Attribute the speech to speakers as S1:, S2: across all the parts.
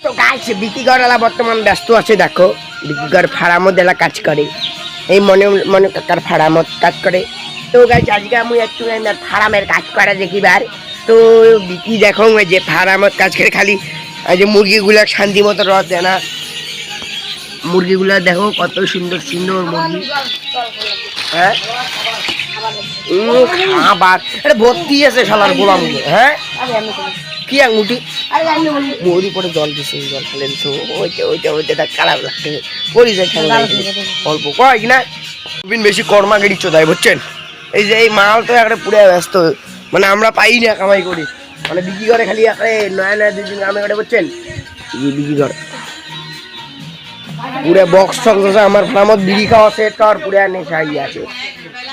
S1: তো গাইস বিকিগড়লা বর্তমান ব্যস্ত আছে দেখো বিকিগড় ফার্মত এলা কাজ করে এই মনে মনে কাকার ফার্মত কাজ করে তো গাইস আজকে আমি একটু ফার্মের কাজ করা দেখিবার তো বিকি দেখো যে ফার্মত কাজ করে খালি এই যে মুরগিগুলা শান্তি মতো রস দেয় না মুরগিগুলা দেখো কত সুন্দর সুন্দর মুরগি হ্যাঁ খাবার এটা ভর্তি আছে শালার গোলামগুলো হ্যাঁ কি আঙুটি মোদি পরে জল দিছে জল খেলেন তো ওইটা খারাপ লাগছে পরিচয় খেলা অল্প কয় কিনা বেশি কর্মা গেড়ি চোদায় বুঝছেন এই যে এই মাল তো একটা পুরো ব্যস্ত মানে আমরা পাই না কামাই করি মানে বিক্রি করে খালি একটা নয়া নয়া দুদিন কামাই করে বুঝছেন বিক্রি করে পুরো বক্স টক্স আছে আমার ফার্মত বিড়ি খাওয়া সেট খাওয়ার পুরো নেশা আছে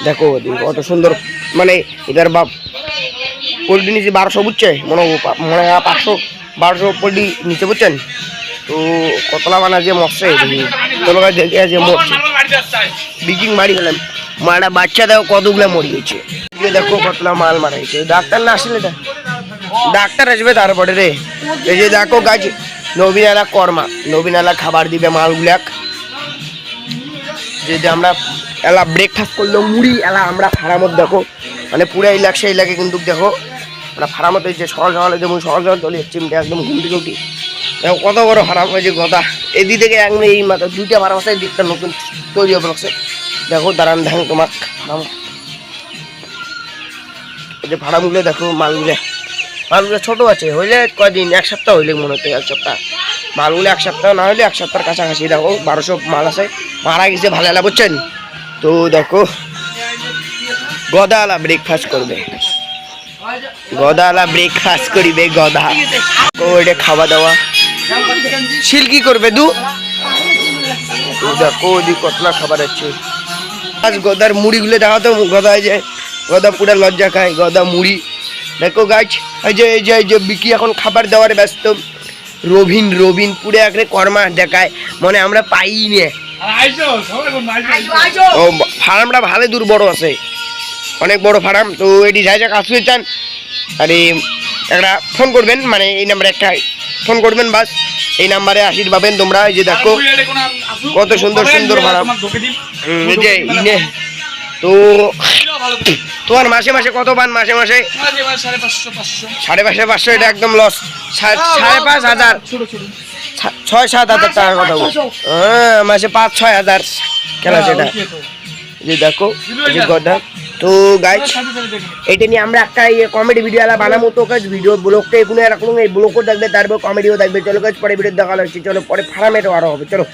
S1: দেখো কত সুন্দর মানে এটার বাপ পোল্ট্রি নিচে 1200 বুঝছে মনে হয় 500-1200 পোল্ট্রি নিচে বুঝছেন তো কতলা বানা যে মরছে তোর দেখে যে মরছে বিকিং মারি গেলাম মারা বাচ্চা দেখো কতগুলো মরি গেছে দেখো কতলা মাল মারাইছে ডাক্তার না আসলে ডাক্তার আসবে তারপরে রে এই যে দেখো গাছ নবীনালা কর্মা নবীনালা খাবার দিবে মালগুলাক যদি আমরা এলা ব্রেকফাস্ট করলো মুড়ি এলা আমরা ফার্মত দেখো মানে পুরো এলাকা সেই লাগে কিন্তু দেখো আমরা ফার্মত যে সকাল সকালে যেমন সকাল সকাল চলে যাচ্ছি একদম ঘুমটি ঘুমটি দেখো কত বড় ফার্ম হয়েছে গদা এদিক থেকে একদম এই মাত্র 2টা ফার্ম আছে দিকটা নতুন তৈরি হবে লাগছে দেখো দাঁড়ান ধ্যান তোমার ফার্ম এই যে ফার্মগুলো দেখো মালগুলো ছোটো আছে হইলে কয়দিন 1 সপ্তাহ হইলে মনে হচ্ছে 1 সপ্তাহ মালগুলো 1 সপ্তাহ না হলে 1 সপ্তাহের কাছাকাছি দেখো 1200 মাল আছে মারা গেছে ভালো এলা বুঝছেন তো দেখো গদালা ব্রেকফাস্ট করবে গদালা ব্রেকফাস্ট করিবে গদা ওইটা খাওয়া দাওয়া সিল্কি করবে দেখো ওদি কতলা খাবার আছে আজ গদার মুড়িগুলো দেখো তো গদায় যে গদা পুরা লজ্জা খায় গদা মুড়ি দেখো গাছ এই যে বিকি এখন খাবার দেওয়ার ব্যস্ত রবিন পুরো একটা কর্মা দেখায় মানে আমরা পাই না ও ফার্মটা ভালো দূর বড় আছে অনেক বড় ফার্ম তো এটি যাই যা কাজ করতে চান আরে একটা ফোন করবেন মানে এই নাম্বারে একটা ফোন করবেন বাস এই নাম্বারে আসির পাবেন তোমরা এই যে দেখো কত সুন্দর সুন্দর ফার্ম এই যে ইনে তো তোমার মাসে মাসে কত পান মাসে 550 এটা একদম লস 5,500 6-7 হাজার টাকার কথা হ্যাঁ মাসে 5-6 হাজার খেলা সেটা যে দেখো গদা তো গাইস এটা নিয়ে আমরা একটা কমেডি ভিডিও বানাবো তো গাইস ভিডিও ব্লগটা এখানে রাখলাম এই ব্লগও দেখবে তারপর কমেডিও দেখবে চলো গাইস পরে ভিডিও দেখা হচ্ছে চলো পরে ফার্মেরও আরো হবে চলো